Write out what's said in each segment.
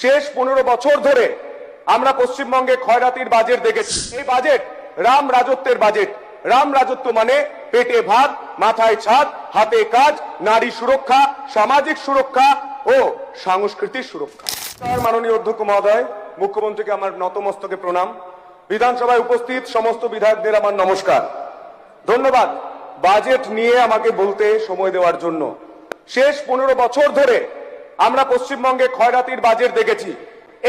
শেষ 15 বছর ধরে আমরা পশ্চিমবঙ্গে ক্ষয়রাতির বাজেট দেখেছি। এই বাজেট রাম রাজত্বের বাজেট। রাম রাজত্ব মানে পেটে ভাত, মাথায় ছাদ, হাতে কাজ, নারী সুরক্ষা, সামাজিক সুরক্ষা ও সাংস্কৃতিক সুরক্ষা। মাননীয় অধ্যক্ষ মহোদয়, মুখ্যমন্ত্রীকে আমার নতমস্তকে প্রণাম। বিধানসভায় উপস্থিত সমস্ত বিধায়কদের আমার নমস্কার, ধন্যবাদ বাজেট নিয়ে আমাকে বলতে সময় দেওয়ার জন্য। শেষ 15 বছর ধরে আমরা পশ্চিমবঙ্গে ক্ষয়রাতির বাজেট দেখেছি।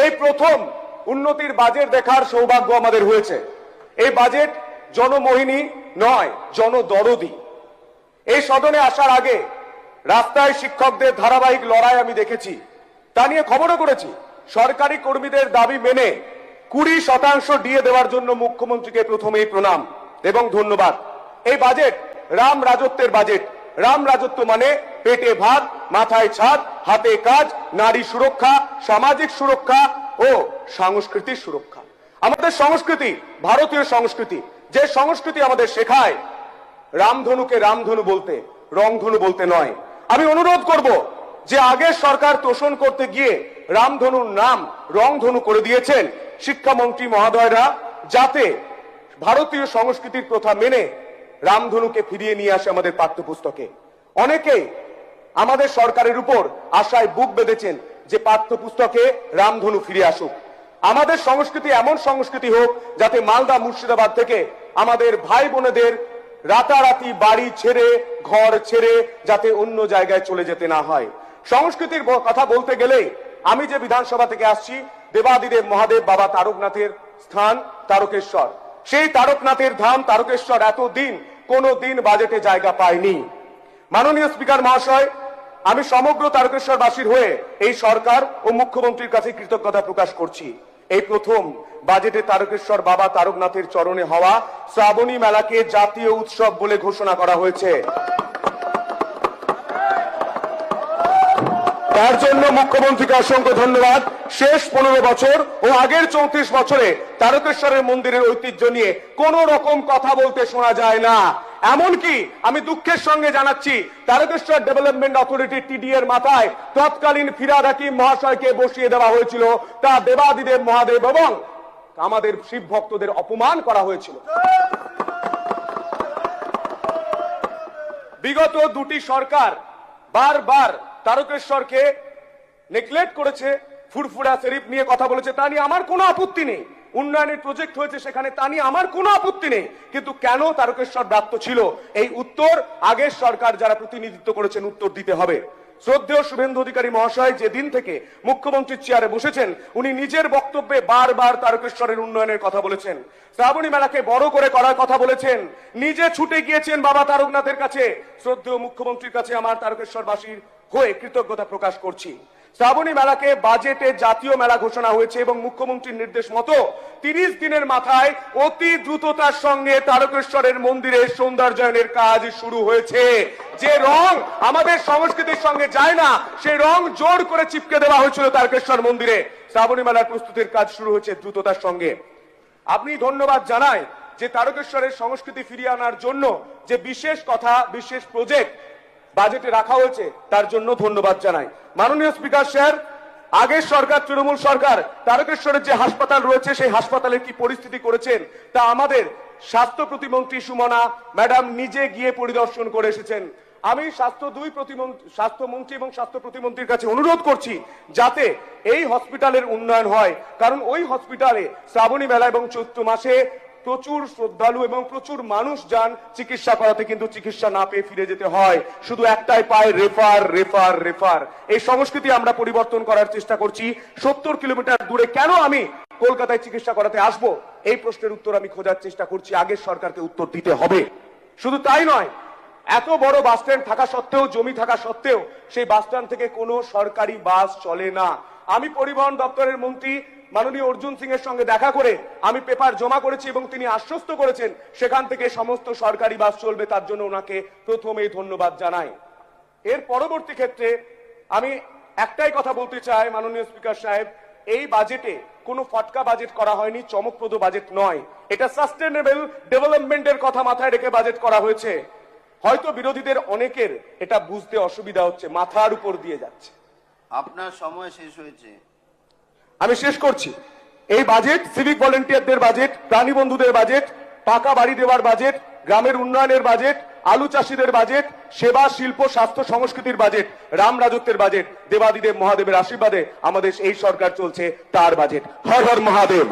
এই প্রথম উন্নতির বাজেট দেখার সৌভাগ্য আমাদের হয়েছে। এই বাজেট জনমোহিনী নয়, জনদরদি। এই সদনে আসার আগে রাস্তায় শিক্ষকদের ধারাবাহিক লড়াই আমি দেখেছি, তা নিয়ে খবরও করেছি। সরকারি কর্মীদের দাবি মেনে 20% ডিএ দেওয়ার জন্য মুখ্যমন্ত্রীকে প্রথমেই প্রণাম এবং ধন্যবাদ। এই বাজেট রাম রাজত্বের বাজেট। রাম রাজত্ব মানে পেটে ভাত, মাথায় ছাদ, হাতে কাজ, নারী সুরক্ষা, সামাজিক সুরক্ষা ও সাংস্কৃতিক সুরক্ষা। আমাদের সংস্কৃতি ভারতীয় সংস্কৃতি, যে সংস্কৃতি আমাদের শেখায় রামধনুকে রামধনু বলতে, রংধনু বলতে নয়। আমি অনুরোধ করব যে আগের সরকার তোষণ করতে গিয়ে রামধনুর নাম রংধনু করে দিয়েছেন শিক্ষামন্ত্রী মহোদয়রা, যাতে ভারতীয় সংস্কৃতির প্রথা মেনে রামধনুকে ফিরিয়ে নিয়ে আসে আমাদের পাঠ্যপুস্তকে। অনেকেই আমাদের সরকারের উপর আশায় বুক বেঁধেছেন যে পাঠ্যপুস্তকে রামধনু ফিরে আসুক। আমাদের সংস্কৃতি এমন সংস্কৃতি হোক যাতে মালদা মুর্শিদাবাদ থেকে আমাদের ভাই বোনেদের রাতারাতি বাড়ি ছেড়ে, ঘর ছেড়ে যাতে অন্য জায়গায় চলে যেতে না হয়। সংস্কৃতির কথা বলতে গেলে আমি যে বিধানসভা থেকে আসছি, দেবাদিদেব মহাদেব বাবা তারকনাথের স্থান তারকেশ্বর। সেই তারকনাথের ধাম তারকেশ্বর এতদিন কোনো দিন বাজেটে জায়গা পায়নি। মাননীয় স্পিকার মহাশয়, আমি সমগ্র তারকেশ্বরবাসীর হয়ে এই সরকার ও মুখ্যমন্ত্রীর কাছে কৃতজ্ঞতা প্রকাশ করছি। এই প্রথম বাজেটে তারকেশ্বর বাবা তারকনাথের চরণে হওয়া শ্রাবণী মেলাকে জাতীয় উৎসব বলে ঘোষণা করা হয়েছে। তার জন্য মুখ্যমন্ত্রীকে অসংখ্য ধন্যবাদ। শেষ 15 বছর ও আগের 34 বছরে তারকেশ্বরের মন্দিরের ঐতিহ্য নিয়ে কোন রকম কথা বলতে শোনা যায় না। এমনকি আমি দুঃখের সঙ্গে জানাচ্ছি, তারকেশ্বর ডেভেলপমেন্ট অথরিটি টিডি এর মাথায় তৎকালীন ফিরহাদ হাকিম মহাশয়কে বসিয়ে দেওয়া হয়েছিল। তা দেবাদিদেব মহাদেব এবং আমাদের শিব ভক্তদের অপমান করা হয়েছিল। বিগত দুটি সরকার বারবার তারকেশ্বরকে নেগলেক্ট করেছে, ফুরফুরা শরীফ নিয়ে কথা বলেছে, তা নিয়ে আমার কোনো আপত্তি নেই। উন্নয়নের প্রজেক্ট হয়েছে সেখানে, তা নিয়ে আমার কোনো আপত্তি নেই। কিন্তু কেন তারকেশ্বর ব্যর্থ ছিল, এই উত্তর আগের সরকার যারা প্রতিনিধিত্ব করেছেন উত্তর দিতে হবে। শ্রদ্ধেয় শুভেন্দু অধিকারী মহাশয় যেদিন থেকে মুখ্যমন্ত্রীর চেয়ারে বসেছেন, উনি নিজের বক্তব্যে বারবার তারকেশ্বরের উন্নয়নের কথা বলেছেন, শ্রাবণী মেলাকে বড় করে করার কথা বলেছেন, নিজে ছুটে গিয়েছেন বাবা তারকনাথের কাছে। শ্রদ্ধেয় মুখ্যমন্ত্রীর কাছে আমার তারকেশ্বরবাসীর হয়ে কৃতজ্ঞতা প্রকাশ করছি। শ্রাবণী মেলাকে বাজেটে জাতীয় মেলা ঘোষণা হয়েছে এবং মুখ্যমন্ত্রীর নির্দেশ মতো 30 দিনের মাথায় অতি দ্রুততার সঙ্গে তারকেশ্বরের মন্দিরের সৌন্দর্যায়নের কাজ শুরু হয়েছে। যে রং আমাদের সংস্কৃতির সঙ্গে যায় না, সেই রং জোর করে চিপকে দেওয়া হয়েছিল তারকেশ্বর মন্দিরে। শ্রাবণী মেলার প্রস্তুতির কাজ শুরু হয়েছে দ্রুততার সঙ্গে। আপনি ধন্যবাদ জানাই যে তারকেশ্বরের সংস্কৃতি ফিরিয়ে আনার জন্য যে বিশেষ কথা, বিশেষ প্রজেক্ট বাজেটে রাখা হয়েছে, তার জন্য ধন্যবাদ জানাই। মাননীয় স্পিকার স্যার, আগের সরকার তৃণমূল সরকার তারকেশ্বরের যে হাসপাতাল রয়েছে সেই হাসপাতালের কি পরিস্থিতি করেছেন তা আমাদের স্বাস্থ্য প্রতিমন্ত্রী সুমনা ম্যাডাম নিজে গিয়ে পরিদর্শন করে এসেছেন। আমি স্বাস্থ্যমন্ত্রী এবং স্বাস্থ্য প্রতিমন্ত্রীর কাছে অনুরোধ করছি যাতে এই হসপিটালের উন্নয়ন হয়, কারণ ওই হসপিটালে শ্রাবণী মেলা এবং চৈত্র মাসে প্রচুর শ্রদ্ধালু এবং প্রচুর মানুষ যান চিকিৎসা করাতে, কিন্তু চিকিৎসা না পেয়ে ফিরে যেতে হয়। শুধু একটাই পায়, রেফার রেফার রেফার। এই সংস্কৃতি আমরা পরিবর্তন করার চেষ্টা করছি। 70 কিলোমিটার দূরে কেন আমি কলকাতায় চিকিৎসা করাতে আসব, এই প্রশ্নের উত্তর আমি খোঁজার চেষ্টা করছি। আগের সরকারকে উত্তর দিতে হবে। শুধু তাই নয়, এত বড় বাস স্ট্যান্ড থাকা সত্ত্বেও, জমি থাকা সত্ত্বেও সেই বাস স্ট্যান্ড থেকে কোনো সরকারি বাস চলে না। আমি পরিবহন দপ্তরের মন্ত্রী মাননীয় অর্জুন সিং এর সঙ্গে দেখা করে আমি পেপার জমা করেছি এবং তিনি আশ্বস্ত করেছেন সেখান থেকে সমস্ত সরকারি বাস চলবে। তার জন্য ওনাকে প্রথমেই ধন্যবাদ জানাই। এর পরবর্তী ক্ষেত্রে আমি একটাই কথা বলতে চাই, মাননীয় স্পিকার সাহেব, এই বাজেটে কোনো ফটকা বাজেট করা হয়নি, চমকপ্রদ বাজেট নয়। এটা সাস্টেনেবল ডেভেলপমেন্টের কথা মাথায় রেখে বাজেট করা হয়েছে। হয়তো বিরোধীদের অনেকের এটা বুঝতে অসুবিধা হচ্ছে, মাথার উপর দিয়ে যাচ্ছে। আপনার সময় শেষ হয়েছে। আমি শেষ করছি। এই বাজেট সিভিক ভলেন্টিয়ারদের বাজেট, প্রাণী বন্ধুদের বাজেট, পাকা বাড়ি দেওয়ার বাজেট, গ্রামের উন্নয়নের বাজেট, আলু চাষীদের বাজেট, সেবা শিল্প স্বাস্থ্য সংস্কৃতির বাজেট, রাম রাজত্বের বাজেট, দেবাদিদেব মহাদেবের আশীর্বাদে আমাদের এই সরকার চলছে তার বাজেট। হর হর মহাদেব।